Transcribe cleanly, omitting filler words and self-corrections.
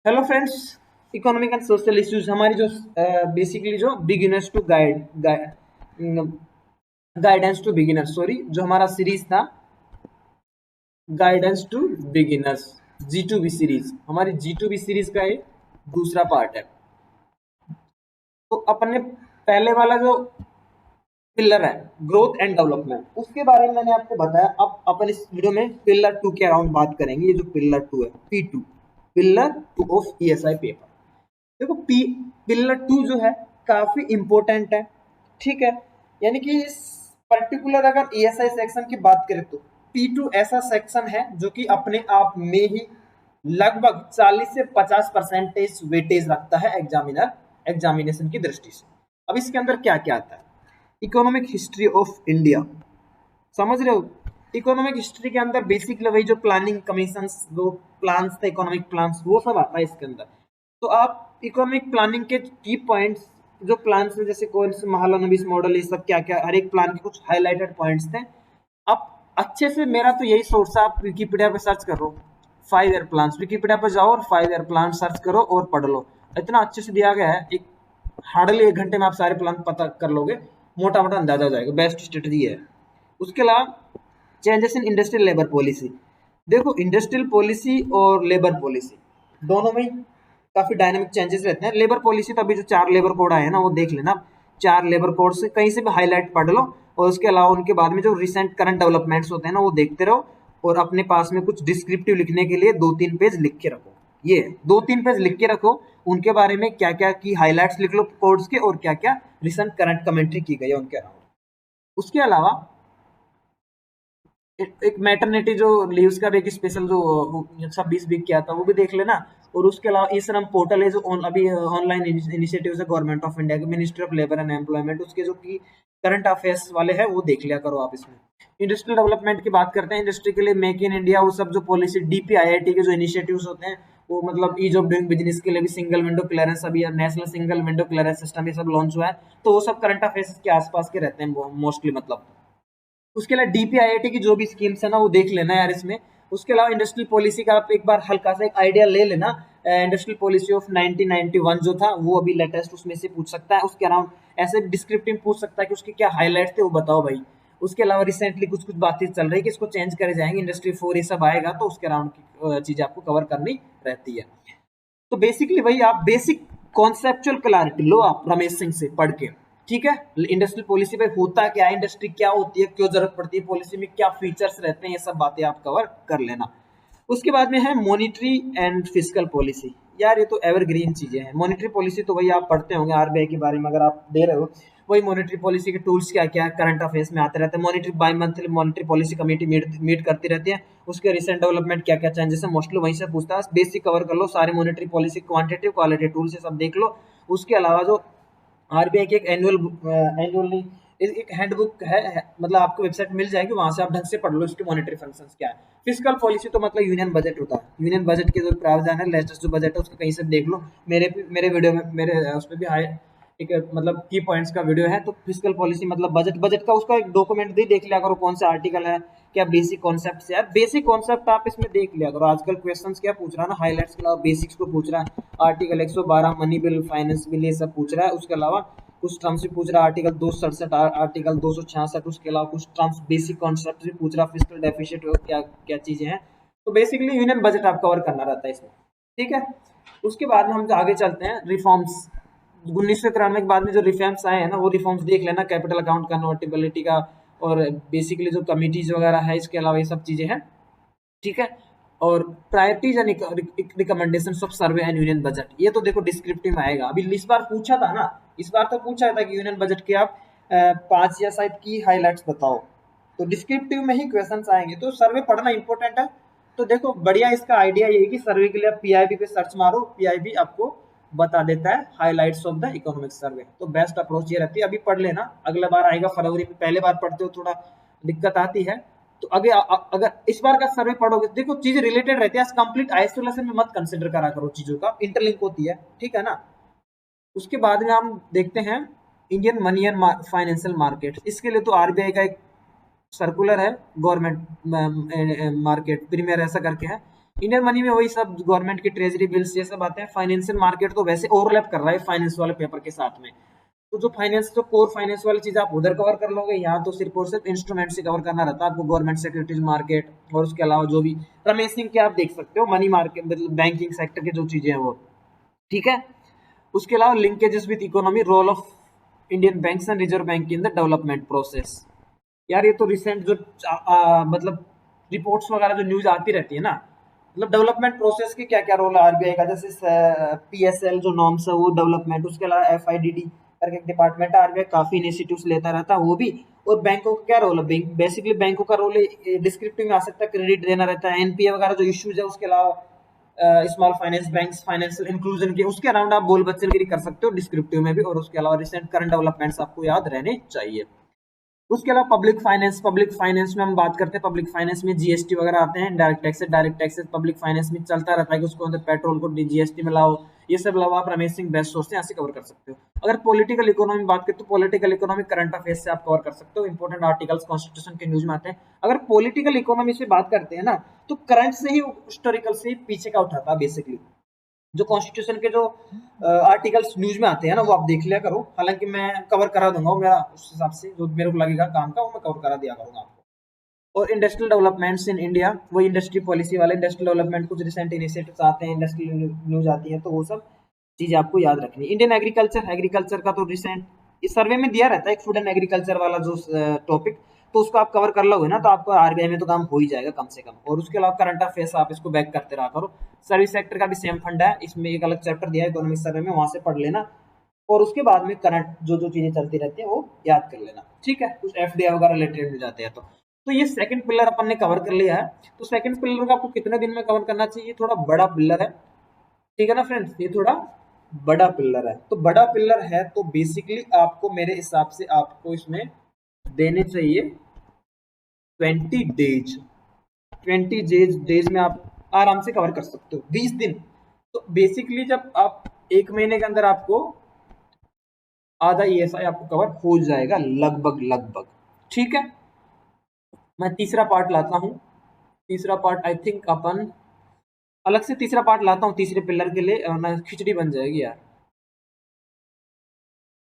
Hello friends. Economic and social issues हमारी जो basically जो beginners to guidance to beginners sorry जो हमारा सीरीज था guidance to beginners G to B series हमारी जी टू बी सीरीज का ये दूसरा पार्ट है। तो अपने पहले वाला जो पिलर है ग्रोथ एंड डेवलपमेंट उसके बारे में मैंने आपको बताया। अब अपन इस वीडियो में पिलर टू के अराउंड बात करेंगे। ये जो पिलर टू है P2 pillar two of ESI paper. देखो पिलर टू जो है काफी इंपॉर्टेंट है। ठीक है, यानी कि इस पर्टिकुलर अगर ESI सेक्शन की बात करें तो P2 ऐसा सेक्शन है जो कि अपने आप में ही लगभग 40 से 50% वेटेज रखता है एग्जामिनेशन की दृष्टि से। अब इसके अंदर क्या क्या आता है? इकोनॉमिक हिस्ट्री ऑफ इंडिया, समझ रहे हो? इकोनॉमिक हिस्ट्री के अंदर बेसिकली वही जो प्लानिंग कमीशन जो प्लान्स थे इकोनॉमिक प्लान्स वो सब आता है इसके अंदर। तो आप इकोनॉमिक प्लानिंग के की पॉइंट्स जो प्लान्स में जैसे कौन से महालनोबिस मॉडल ये सब क्या क्या हर एक प्लान के कुछ हाईलाइटेड पॉइंट्स थे। आप अच्छे से मेरा तो यही सोर्स है, आप विकीपीडिया पे सर्च करो 5 ईयर प्लान, विकीपीडिया पे जाओ और 5 ईयर प्लान सर्च करो और पढ़ लो। इतना अच्छे से दिया गया है, एक हार्डली 1 घंटे में आप सारे प्लान पता कर लोगे, मोटा मोटा अंदाजा हो जाएगा। बेस्ट स्ट्रेटजी है। उसके अलावा changes in industrial labour policy. देखो इंडस्ट्रियल पॉलिसी और लेबर पॉलिसी दोनों में काफी डायनामिक चेंजेस रहते हैं। लेबर पॉलिसी तो अभी जो 4 लेबर कोड आए हैं ना वो देख लेना। 4 लेबर कोड से कहीं से भी हाईलाइट पढ़ लो और उसके अलावा उनके बाद में जो रिसेंट करंट डेवलपमेंट्स होते हैं ना वो देखते रहो और अपने पास में कुछ डिस्क्रिप्टिव लिखने के लिए 2-3 पेज लिख के रखो। ये 2-3 पेज लिख के रखो, उनके बारे में क्या क्या की हाईलाइट्स लिख लो कोड्स के और क्या क्या रिसेंट करंट कमेंट्री की गई है उनके अराउंड। उसके अलावा एक मैटरनिटी जो लीव्स का भी एक स्पेशल जो 26 वीक किया था वो भी देख लेना। और उसके अलावा ई श्रम पोर्टल है जो अभी ऑनलाइन इनिशिएटिव है गवर्नमेंट ऑफ इंडिया के ministry of labour and employment, उसके जो की करंट अफेयर्स वाले हैं वो देख लिया करो आप इसमें। इंडस्ट्रियल डेवलपमेंट की बात करते हैं, इंडस्ट्री के लिए मेक इन इंडिया वो सब जो पॉलिसी DPIIT के जो इनिशिएटिव्स होते हैं वो मतलब ईज ऑफ डूइंग बिजनेस के लिए भी सिंगल विंडो क्लियरेंस अभी national single window clearance system ये सब लॉन्च हुआ है। तो वो सब करंट अफेयर्स के आसपास के रहते हैं मोस्टली मतलब। उसके अलावा DPIIT की जो भी स्कीम्स है ना वो देख लेना यार इसमें। उसके अलावा इंडस्ट्रियल पॉलिसी का आप एक बार हल्का सा एक आइडिया ले लेना। इंडस्ट्रियल पॉलिसी ऑफ 1991 जो था वो अभी लेटेस्ट उसमें से पूछ सकता है। उसके अराउंड ऐसे डिस्क्रिप्टिव पूछ सकता है कि उसके क्या हाईलाइट थे वो बताओ भाई। उसके अलावा रिसेंटली कुछ कुछ बातें चल रही है कि इसको चेंज करे जाएंगे, इंडस्ट्री 4 ये सब आएगा तो उसके अराउंड की चीजें आपको कवर करनी रहती है। तो बेसिकली वही आप बेसिक कॉन्सेप्चुअल क्लैरिटी लो आप रमेश सिंह से पढ़ के। ठीक है, इंडस्ट्रियल पॉलिसी पे होता क्या है, इंडस्ट्री क्या होती है, क्यों जरूरत पड़ती है, पॉलिसी में क्या फीचर्स रहते हैं, ये सब बातें आप कवर कर लेना। उसके बाद में है मॉनिटरी एंड फिस्कल पॉलिसी। यार ये तो एवरग्रीन चीजें हैं। मॉनिटरी पॉलिसी तो वही आप पढ़ते होंगे RBI के बारे में अगर आप दे रहे हो। वही मॉनिटरी पॉलिसी के टूल्स क्या क्या करंट अफेयर्स में आते रहते हैं। Monetary bimonthly monetary policy committee meet करती रहती है। उसके रिसेंट डेवलपमेंट क्या क्या चेंजेस है मोस्टली वहीं से पूछता है। बेसिक कवर कर लो सारे monetary policy quantitative quality tool से सब देख लो। उसके अलावा जो RBI की एक एनुअली एक हैंडबुक है मतलब आपको वेबसाइट मिल जाएगी, वहां से आप ढंग से पढ़ लो इसके मॉनेटरी फंक्शंस क्या है। फिस्कल पॉलिसी तो मतलब यूनियन बजट होता है, यूनियन बजट के जो प्रावधान है लेटेस्ट जो बजट है उसको कहीं से देख लो। मेरे वीडियो में मेरे उसमें भी हाई एक मतलब की पॉइंट्स का वीडियो है। तो फिस्कल पॉलिसी मतलब बजट बजट का उसका एक डॉक्यूमेंट भी देख लिया करो कौन सा आर्टिकल है, क्या बेसिक कॉन्सेप्ट है। बेसिक कॉन्सेप्ट आप इसमें देख लिया करो। आजकल क्वेश्चंस क्या पूछ रहा है ना, हाईलाइट्स के अलावा बेसिक्स को पूछ रहा है। Article 112 money bill finance bill ये सब पूछ रहा है। उसके अलावा कुछ टर्म्स भी पूछ रहा है, आर्टिकल 267 आर्टिकल 266। उसके अलावा कुछ टर्म्स बेसिक कॉन्सेप्ट भी पूछ रहा है, फिस्कल डेफिसिट क्या क्या चीजें हैं। तो बेसिकली यूनियन बजट आप कवर करना रहता है इसमें। ठीक है, उसके बाद में हम आगे चलते हैं रिफॉर्म्स। 1993 के बाद में जो रिफॉर्म्स आए हैं ना वो रिफॉर्म्स देख लेना, कैपिटल अकाउंट कन्वर्टिबिलिटी का और बेसिकली जो कमिटीज वगैरह है इसके अलावा ये सब चीजें हैं। ठीक है, और priorities and recommendation of survey and union budget ये तो देखो डिस्क्रिप्टिव में आएगा। अभी इस बार पूछा था ना, इस बार तो पूछा था कि यूनियन बजट के आप 5 या शायद की हाईलाइट्स बताओ। तो डिस्क्रिप्टिव में ही क्वेश्चन आएंगे तो सर्वे पढ़ना इंपॉर्टेंट है। तो देखो बढ़िया इसका आइडिया ये है कि सर्वे के लिए आप PIB पे सर्च मारो, PIB आपको बता देता है highlights of the economic survey. तो बेस्ट अप्रोच ये रहती है। अभी पढ़ लेना, अगला बार आएगा फरवरी में, पहले बार पढ़ते हो थोड़ा दिक्कत आती है। तो अगर अगर इस बार का सर्वे पढ़ोगे देखो चीजें रिलेटेड रहती है, कंप्लीट आइसोलेशन में मत कंसिडर करा करो, चीजों का इंटरलिंक होती है। ठीक है ना। उसके बाद में हम देखते हैं Indian money and financial market. इसके लिए तो RBI का एक सर्कुलर है, गवर्नमेंट मार्केट प्रीमियर ऐसा करके है। इंडियन मनी में वही सब गवर्नमेंट की ट्रेजरी बिल्स ये सब आते हैं। फाइनेंशियल मार्केट तो वैसे ओवरलैप कर रहा है फाइनेंस वाले पेपर के साथ में। तो जो फाइनेंस, जो कोर फाइनेंस वाली चीज आप उधर कवर कर लोगे, यहाँ तो सिर्फ और सिर्फ इंस्ट्रूमेंट से कवर करना रहता है आपको, गवर्नमेंट सिक्योरिटीज मार्केट और उसके अलावा जो भी रमेश सिंह के आप देख सकते हो मनी मार्केट, मतलब बैंकिंग सेक्टर की जो चीजें हैं वो, ठीक है। उसके अलावा linkages with economy, role of Indian banks and Reserve Bank in the development process. यार ये तो रिसेंट जो मतलब रिपोर्ट्स वगैरह जो न्यूज आती रहती है ना, मतलब डेवलपमेंट प्रोसेस के क्या क्या रोल है आरबीआई का, जैसे पीएसएल जो नॉर्म्स है वो डेवलपमेंट, उसके अलावा एफआईडीडी करके एक डिपार्टमेंट है आरबीआई, काफी इनिशिएटिव्स लेता रहता है वो भी। और बैंकों का क्या रोल है, बैंक बेसिकली बैंकों का रोल डिस्क्रिप्टिव में आ सकता है, क्रेडिट देना रहता है, एनपीए वगैरह जो इश्यूज है, उसके अलावा small finance banks financial inclusion के उसके अराउंड आप बोल बच्चनगिरी कर सकते हो डिस्क्रिप्टिव में भी। और उसके अलावा रिसेंट करंट डेवलपमेंट्स आपको याद रहने चाहिए। उसके अलावा पब्लिक फाइनेंस, पब्लिक फाइनेंस में हम बात करते हैं, पब्लिक फाइनेंस में जीएसटी वगैरह आते हैं, direct taxes, direct taxes public finance में चलता रहता है कि उसको अंदर पेट्रोल को जीएसटी में लाओ, ये सब लाओ। आप रमेश सिंह बेस्ट सोचते हैं, ऐसे कवर कर सकते हो। अगर पॉलिटिकल इकोनॉमी बात करें तो पॉलिटिकल इकोनॉमी करंट अफेयर्स से आप कवर कर सकते हो, इंपॉर्टेंट आर्टिकल्स कॉन्स्टिट्यूशन के न्यूज में आते हैं। अगर पॉलिटिकल इकोनॉमी से बात करते हैं ना, तो करंट से ही हिस्टोरिकल से पीछे का उठाता है बेसिकली। जो कॉन्स्टिट्यूशन के जो आर्टिकल्स न्यूज में आते हैं ना, वो आप देख लिया करो, हालांकि मैं कवर करा दूंगा, वो मेरा उस हिसाब से जो मेरे को लगेगा काम का वो मैं कवर करा दिया करूंगा आपको। और इंडस्ट्रियल डेवलपमेंट्स इन इंडिया, वो इंडस्ट्री पॉलिसी वाले इंडस्ट्रियल डेवलपमेंट कुछ रिसेंट इनिशिएटिव्स आते हैं, इंडस्ट्रियल न्यूज आती है, तो वो सब चीज आपको याद रखनी है। इंडियन एग्रीकल्चर, एग्रीकल्चर का तो रिसेंट इस सर्वे में दिया रहता है एक फूड एंड एग्रीकल्चर वाला जो टॉपिक, तो उसको आप कवर कर लोगे ना तो आपको आरबीआई में तो काम हो ही जाएगा कम से कम। और उसके अलावा करंट अफेयर्स आप इसको बैक करते रहा करो। सर्विस सेक्टर का भी सेम फंड है, इसमें एक अलग चैप्टर दिया है इकोनॉमिक सर्वे में, वहां से पढ़ लेना। और उसके बाद में करंट जो जो चीजें चलती रहती है वो याद कर लेना, ठीक है। कुछ एफडीआई वगैरह रिलेटेड हो जाते हैं तो ये सेकंड पिलर अपन ने कवर कर लिया है। तो सेकंड पिलर का आपको कितने दिन में कवर करना चाहिए, थोड़ा बड़ा पिलर है, ठीक है ना फ्रेंड्स, ये थोड़ा बड़ा पिलर है। तो बड़ा पिलर है तो बेसिकली आपको मेरे हिसाब से आपको इसमें देने चाहिए 20 डेज। 20 डेज में आप आराम से कवर कर सकते हो, 20 दिन। तो बेसिकली जब आप एक महीने के अंदर आपको आधा ईएसआई आपको कवर हो जाएगा लगभग लगभग, ठीक है। मैं तीसरा पार्ट लाता हूँ, तीसरा पार्ट आई थिंक अपन अलग से तीसरा पार्ट लाता हूँ तीसरे पिलर के लिए, वरना खिचड़ी बन जाएगी यार।